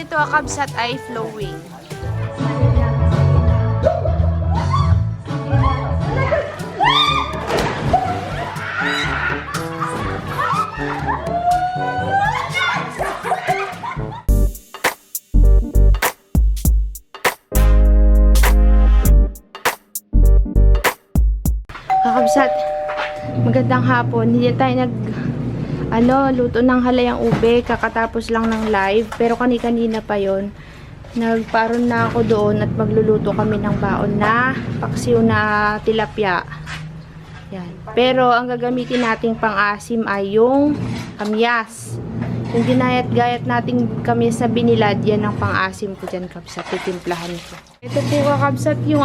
nito kabsat ay flowing. Kakabsat, magandang hapon. Hindi tayo luto ng halayang ube. Kakatapos lang ng live. Pero kanina pa yon. Nagparon na ako doon at magluluto kami ng baon na paksiw na tilapia. Yan. Pero ang gagamitin nating pang-asim ay yung kamyas. Yung ginayat-gayat nating kamyas na binilad, yan ang pang-asim ko dyan, kabsat. Titimplahan ko. Ito po kakabsat yung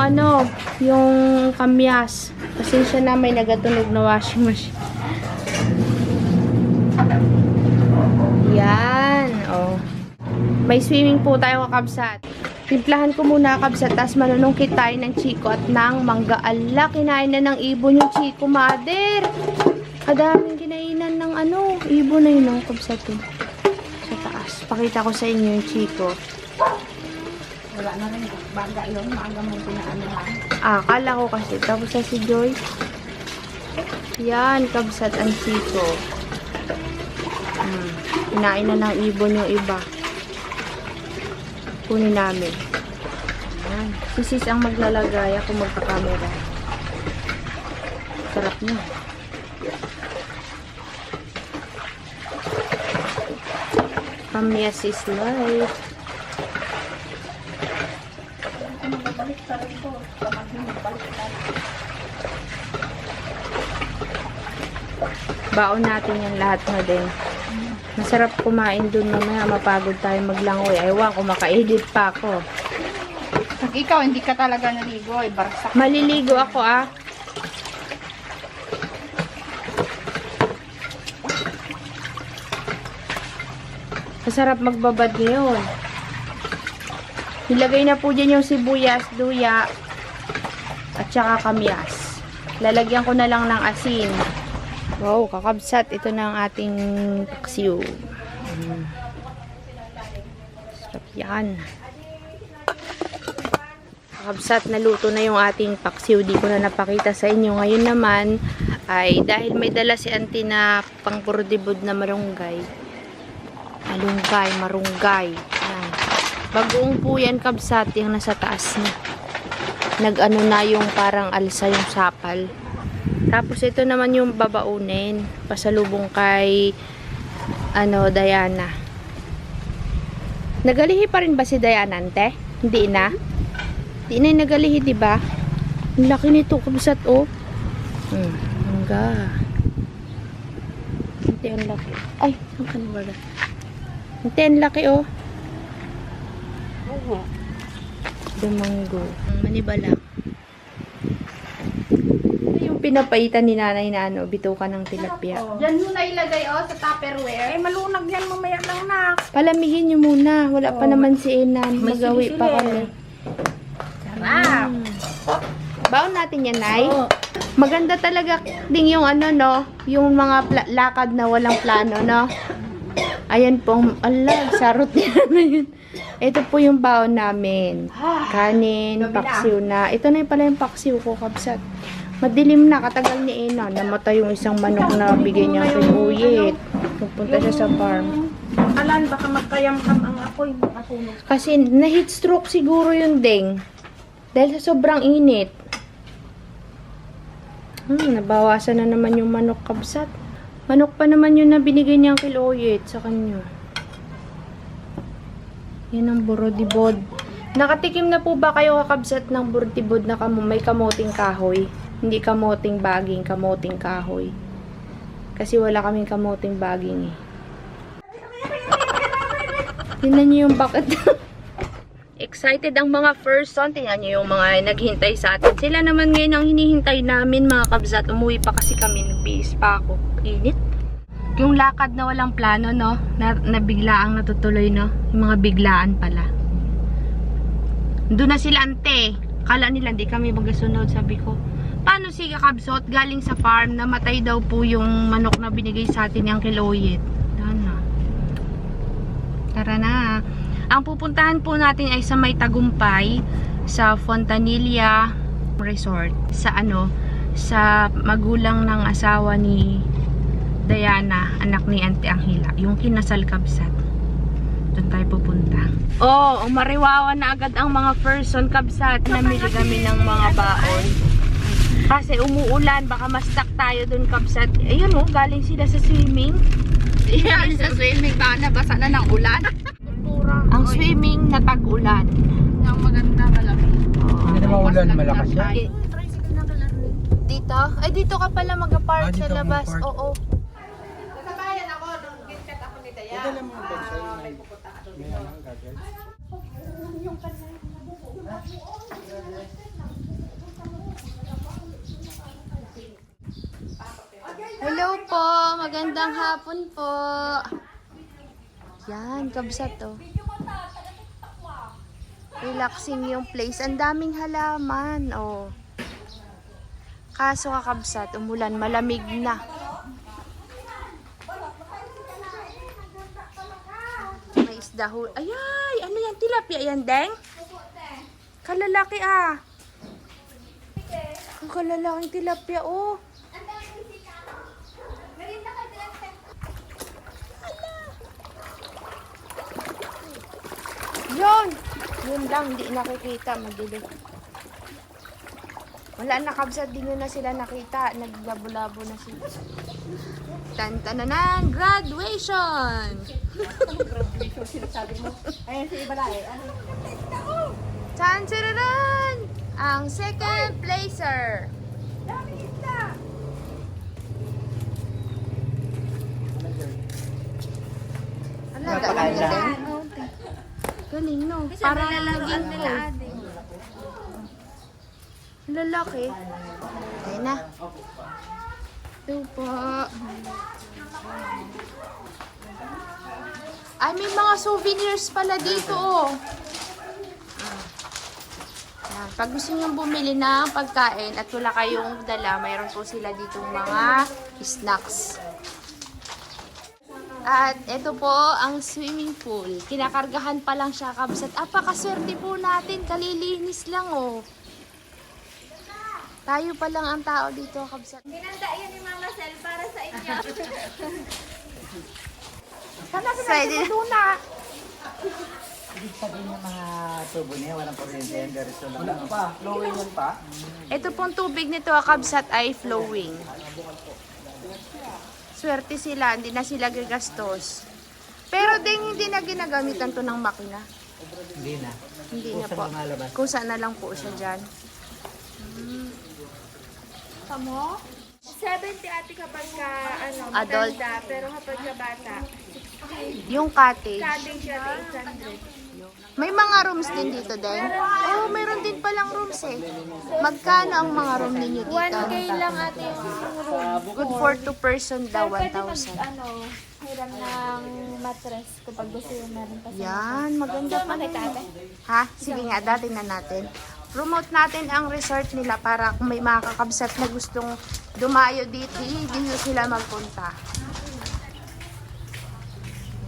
yung kamyas. Pasensya na, may nagatunog na washing machine. Yan, oh. May swimming po tayo kakabsat. Timplahan ko muna kakabsat, tapos manunungkit tayo ng chiko at ng mangga. Ala, kinain na ng ibon yung chiko, mother. Kadaming kinainan ng ibon na yun, kakabsat. Sa taas. Pakita ko sa inyo yung chiko. Wala na rin. Baga yun. Maaga mo pinaanuhan. Akala ko kasi. Tapos sa si Joy. Yan, kabsat ang chiko. Kinain na ng ibon yung iba. Kunin namin. Yan. Si sis ang maglalagay. Ako magkakamera. Sarap niya. Kamyas is life. Baon natin yan lahat na din. Masarap kumain dun mamaya. Mapagod tayo maglangoy. Aywan, kumaka-edit pa ako. Pag ikaw, hindi ka talaga naligo. Barsak. Maliligo ako Masarap magbabad ngayon. Nilagay na po dyan yung sibuyas, luya, at saka kamyas. Lalagyan ko na lang ng asin. Wow, kakabsat. Ito na ang ating paksiw. Sarap yan. Kakabsat, naluto na yung ating paksiw. Di ko na napakita sa inyo. Ngayon naman, ay dahil may dala si auntie na pang purdibod na marunggay. Malunggay, marunggay. Yan. Bagoong po yan, kabsat, yung nasa taas na. Nag-ano na yung parang alsa yung sapal. Tapos ito naman yung babaunin. Pasalubong kay Diana. Nagalihi pa rin ba si Diana, ante? Hindi na? Hindi na yung nagalihi, diba? Ang laki nito, kabsat, oh. Hangga. Ante, ang laki. Ay, saan ka na ba? Ante, ang laki, oh. Dumanggo. Manibala. Yung pinapaitan ni nanay na bituka ng tilapia. Diyan mo na ilagay, sa Tupperware. Malunag yan mamaya lang, nak. Palamigin nyo muna. Wala pa naman si Enan. Magawi pa kami. Sarap. Baon natin yan, Nay. Maganda talaga ding yung yung mga lakad na walang plano, no? Ayan po. Sarot yan na yun. Ito po yung baon namin. Kanin, paksiw na. Ito na pala yung paksiw ko, kabsat. Madilim na, katagal ni Ena. Namatay yung isang manok na bigay niya kay Uyit. Pupunta siya sa farm. Alan, baka magkayam-kam ang apoy. Makasunog. Kasi na-heat stroke siguro yung ding. Dahil sa sobrang init. Nabawasan na naman yung manok, kabsat. Manok pa naman yun na binigay niya kay Uyit sa kanya. Yan ang burodibod. Nakatikim na po ba kayo, kakabsat, ng burodibod na may kamoting kahoy? Hindi kamoting baging, kamoting kahoy. Kasi wala kaming kamoting baging, eh. Tingnan niyo yung bucket. Excited ang mga person. Tingnan niyo yung mga naghintay sa atin. Sila naman ngayon ang hinihintay namin, mga kabsat. Umuwi pa kasi kami. Nagbihis pa ako. Init. Yung lakad na walang plano, no? Na biglaang natutuloy, no? Yung mga biglaan pala. Doon na sila, ante. Kala nila hindi kami magasunod. Sabi ko, paano si kakabsot? Galing sa farm. Namatay daw po yung manok na binigay sa atin yung kiloyet. Tara na. Ang pupuntahan po natin ay sa May Tagumpay, sa Fontanilla Resort. Sa magulang ng asawa ni Diana, anak ni Auntie Angela. Yung kinasal kabsat. Doon tayo pupunta. Umariwawa na agad ang mga person kabsat. Namili kami ng mga baon. Kasi umuulan, baka ma-stuck tayo doon kabsat. Ayun galing sila sa swimming. Yan, sa swimming ba nabasa na ng ulan? Ang swimming na tag-ulan. Ang maganda malaki. Hindi naman ulan, malakas yan. Dito? Ay, dito ka pala mag-park Dito sa ako labas. mag-park. Oo. Kasabayan ako, nung ginkat ako ni Daya. Ito lang yung bansa yung may gagawin. Hello po, magandang hapon po. Yan, kabsat to. Relaxing yung place. Ang daming halaman. Kaso kakabsat, umulan, malamig na. May isda ho. Ayay, ano yan? Tilapia yan, Deng? Kalalaki Ang kalalaking tilapia, Yun lang, hindi nakikita, madilim. Wala na kabsat, di na sila nakita. Naglabo-labo na sila. Tantananan, graduation! Graduation, sinasabi mo. Ayan si Ibalay. Tantananan! Ang second placer. Dami isda. Ano, galing na din? Galing, no? Parang naging ko. Lalaki. Ayun na. Ito po. Ay, may mga souvenirs pala dito, Yan. Pag gusto nyo bumili ng pagkain at wala kayong dala, mayroon po sila dito mga snacks. At ito po ang swimming pool. Kinakargahan pa lang siya, kabsat. Apakaswerte po natin. Kalilinis lang, Tayo pa lang ang tao dito, kabsat. Binanda yan ni Mama Sel para sa inyo. Sana sinabi mo na. Ibig sabihin ng mga tubo niya, walang kuryente yan. Wala pa, flowing yan pa. Ito pong tubig nito, kabsat, ay flowing. Swerte sila, hindi na sila gagastos. Pero hindi na ginagamitan to ng makina. Hindi na. Hindi na Kusang po. lumalabas. Kusa na lang po siya dyan. Kamo? 70 ate kapag ka, Adult. matanda, pero kapag ka bata, Yung cottage. cottage siya 800. May mga rooms din dito, Den? Mayroon din palang rooms Magkano ang mga room ninyo dito? 1K lang ate yung room. Good for 2 person daw, Pwede 1,000. hiram ng mattress kapag gusto yung meron pa sa Yan, maganda pa Makita ate. Ha? Sige nga, dati na natin. Promote natin ang resort nila para kung may mga kakabsat na gustong dumayo dito sila magpunta.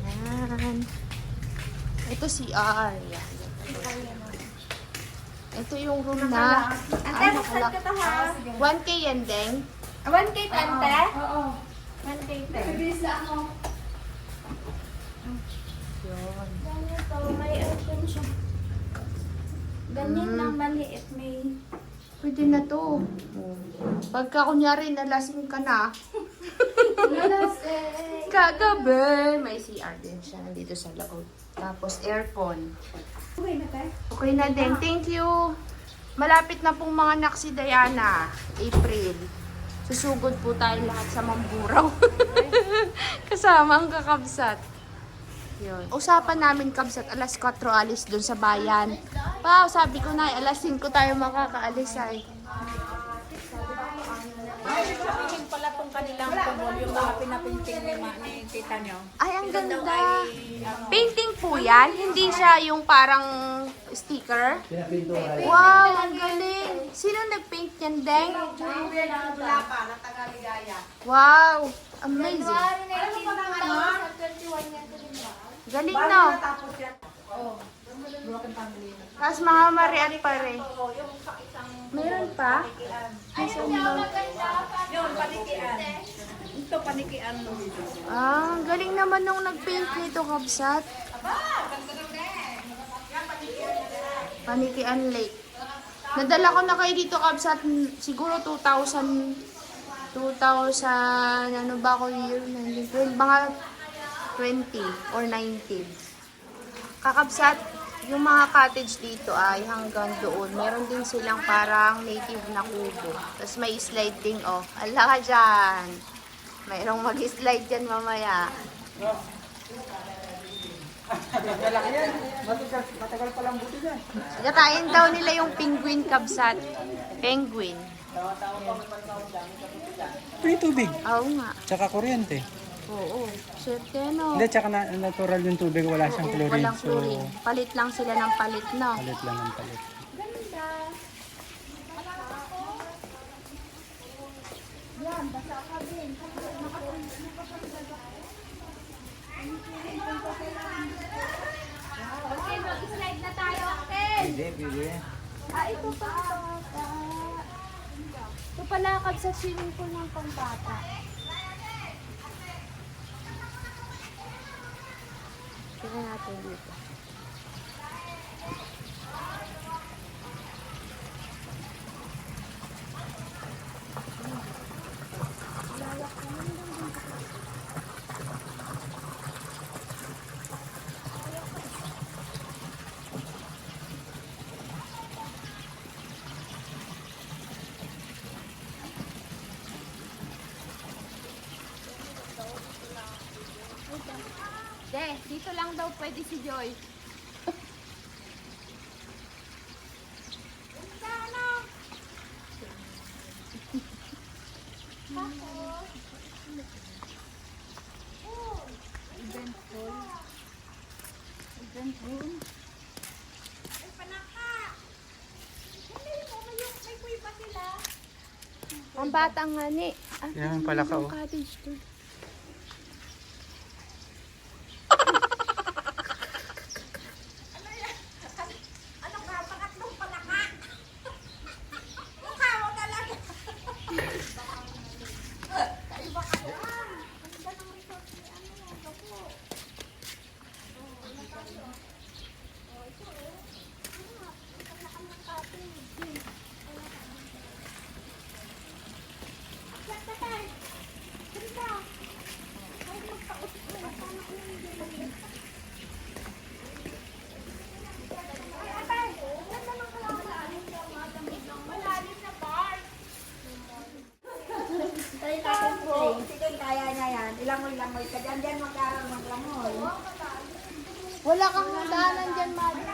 Yan. Ito si R. Yan. Ito yung room na Ante, buksan ka to ha. 1K yan, Deng. 1K tante? Oo. 1K tante. Ganyan to, may open siya. Ganyan lang maliit, may... Pwede na to. Pagka kunyari nalasing ka na, kagabi, may CR din siya nandito sa loob. Tapos aircon. Okay na tayo. Okay na din. Thank you. Malapit na pong mga anak si Diana. April. Susugod po tayo lahat sa Mamburao. Kasama ang kakabsat. Yun. Usapan namin kabsat, alas 4 alis dun sa bayan. Pao, sabi ko na, alas 5 tayo makakaalis ay. Sabihin pala tong kanilang tubol, yung mga pinapinting ni tita nyo. Ay, ang ganda. Painting po yan. Hindi siya yung parang sticker. Pinapintura. Wow, ang galing. Sino nag-paint yan, Deng? Wow, amazing. Galing, no? Broken family. Tapos mga marian pa rin. Oo, yung sa isang Meron pa? Yun, panikian. Ito, panikian mo. Ah, galing naman nung nag-paint nito, Kabsat. Panikian Lake. Nadala ko na kayo dito, Kabsat, siguro 2000, ano ba ako year? 19, mga 20 or 19. Kakabsat, yung mga cottage dito ay hanggang doon. Meron din silang parang native na kubo. Tapos may slide din, oh. Ala ka dyan. Mayroong mag-slide dyan mamaya. Malaki yan. Matagal pa lang buti yan. Gatayin daw nila yung penguin, Kabsat. Penguin. May tubig. Oo nga. Tsaka kuryente. Oo. Swerte, no? Hindi, tsaka natural yung tubig. Wala siyang Oo, chlorine. walang chlorine. Palit lang sila ng palit, no? Palit lang ng palit. Pwede. Ito pa. Ito pala, Kabsat, swimming pool ng pambata. Tingnan natin dito. Dito lang daw pwede si Joy. Ang batang nga ni. Yan, pala ka, oh. Cottage to. Kaya niya yan. Ilangoy-langoy ka dyan. Dyan magkaroon maglangoy. Wala kang daanan dyan, Madi.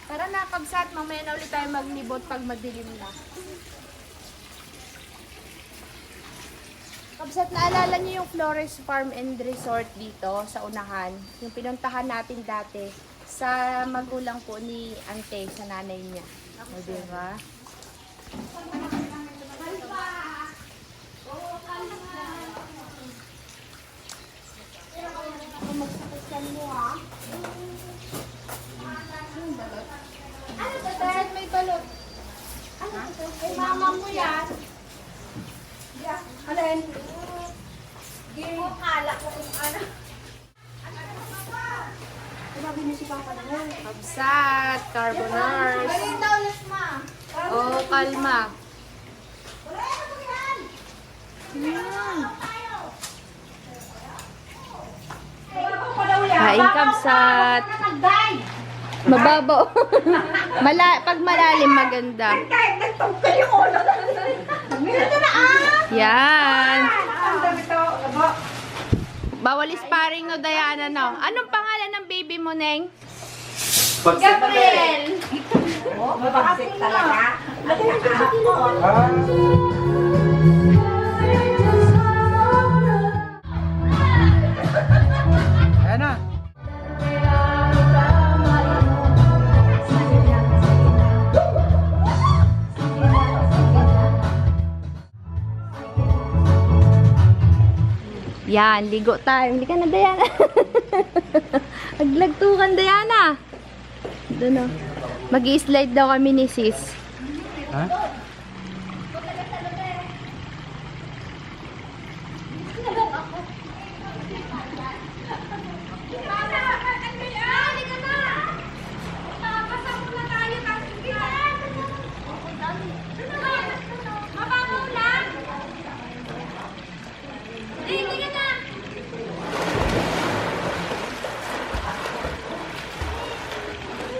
Tara na, Kabsat. Mamaya na ulit tayo maglibot pag madilim na. Kabsat, naalala niyo yung Flores Farm and Resort dito sa unahan? Yung pinuntahan natin dati sa magulang po ni Ante, sa nanay niya. O, diba? Ano to, Dad? May balot. Ano to? Ay, mama mo yan. Alin? Hindi kala ko kung ano. Sabi niyo si Papa na. Kabsat, carbonars. Galing daw ulit, ma. O, kalma. Wala mo yan. Yan. Kain Kain, Kabsat. Nagday. Mababaw. Pag malalim, maganda. Kahit nagtugka yung ulo. Ito na Yan. Ang dami to. Abo. Bawal sparring no, Diana, no? Anong pangalan ng baby mo, Neng? Gabriel. Oh, mababasik talaga. At nakahapon. Ayan na. Yan, ligo tayo. Hindi ka na, Diana. Aglagtukan, Diana. Doon o. Mag-i-slide daw kami ni sis. Ha?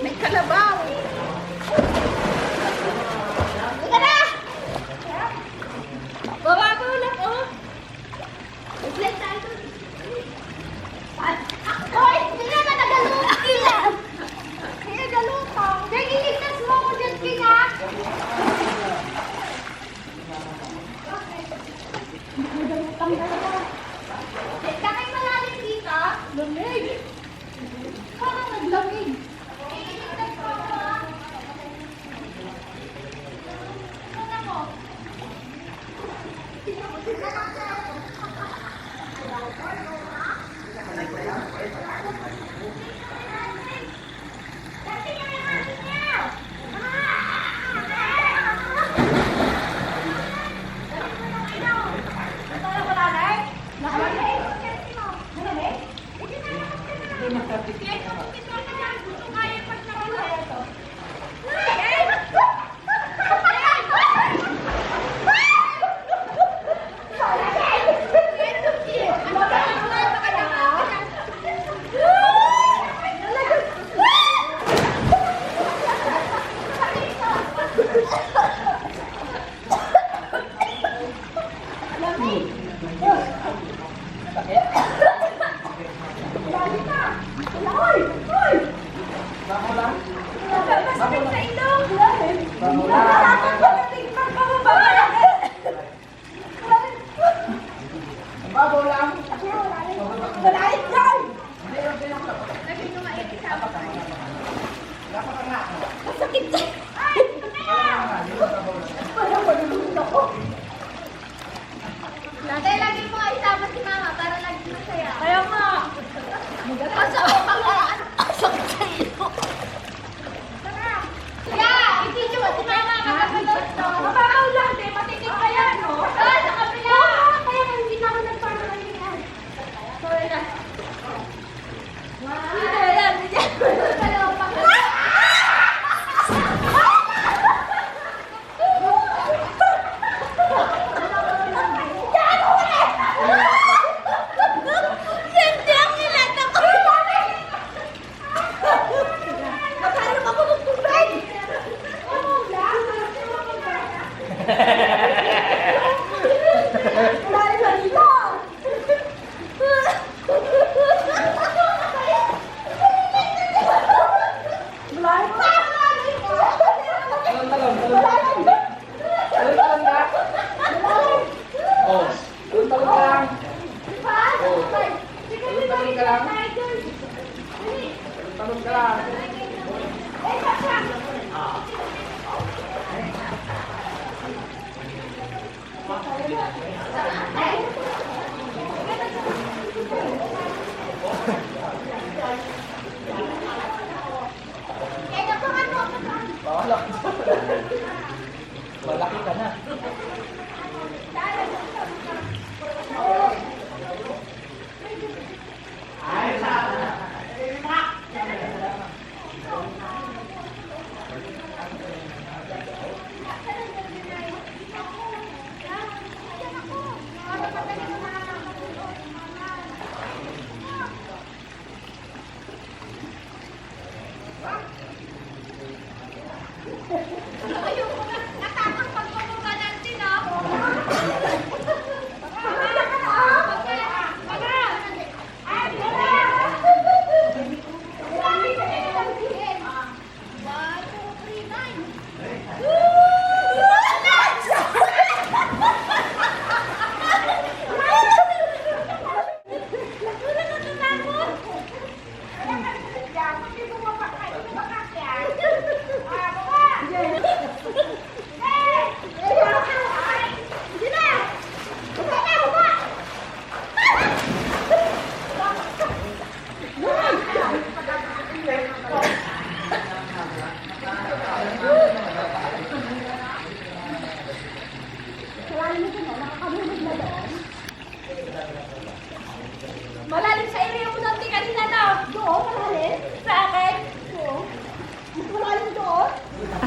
May kalabaw. Bababaw lang, oh. Slide tayo dun. Hoy! Hindi na nagalutang kila! Hindi nagalutang. Dahil iligtas mo ako dyan, kila! Nagalutang talaga. Kakay malalim dito. Lamig. Parang naglamig. Iligtas mo ako, ha? Ano mo? Dahil lagi mo nga isama si mama para lagi masaya. Kaya nga. Masa ako pangaraan. Sakit sa ilo. Tara. Yeah, i-video mo si mama. Magkakalos to. Mababaw lang din. Matitig ka yan, no? Ah, sa kabila. Kaya hindi na ako nagpano lang yan. Sorry na. Wow. Yan. Dalawa pa. Malaki ka na.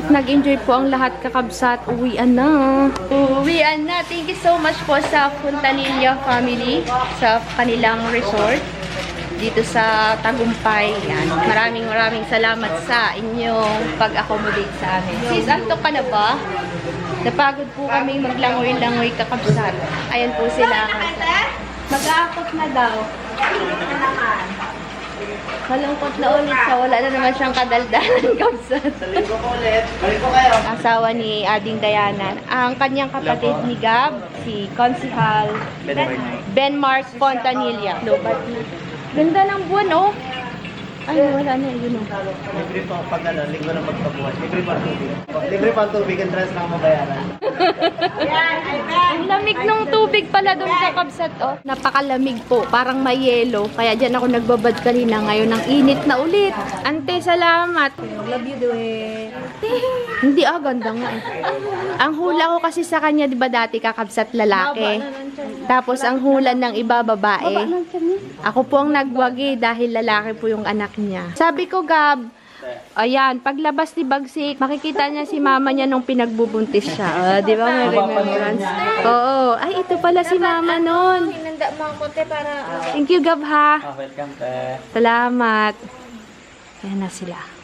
Nag-enjoy po ang lahat kakabsat. Uwian na. Uwian na. Thank you so much po sa Puntanilla family sa kanilang resort dito sa Tagumpay. Yan. Maraming salamat sa inyong pag-accommodate sa amin. Sis, antok ka na ba? Napagod po kaming maglangoy-langoy kakabsat. Ayan po sila. Mag-aakot na daw. Malungkot na ulit sa wala na naman siyang kadaldalan kabsat. Saling ko ulit. Balik ko kayo. Asawa ni Ading Dayanan. Ang kanyang kapatid ni Gab, si Consihal Benmark Fontanilla. Lobat na. Ganda ng buwan, oh. Ay, wala na yun, oh. Libre po pag linggo na magpabuhat. Libre pa ang tubig. Libre pa ang tubig, entrance lang mabayaran. Ang lamig ng tubig pala doon sa kabsat, oh. Napakalamig po, parang may yelo. Kaya dyan ako nagbabad kanina. Ngayon, ang init na ulit. Ante, salamat. Love you, Dwe. Hindi, ganda nga eh. Ang hula ko kasi sa kanya, di ba dati kakabsat lalaki? Tapos ang hula ng iba babae. Ako po ang nagwagi dahil lalaki po yung anak niya. Sabi ko, Gab, ayan, paglabas ni Bagsik, makikita niya si mama niya nung pinagbubuntis siya. Di ba may remembrance? Oo. Ay, ito pala si mama nun. Hinanda mo ang konti para... Thank you, Gab, ha? Welcome, te. Salamat. Ayan na sila.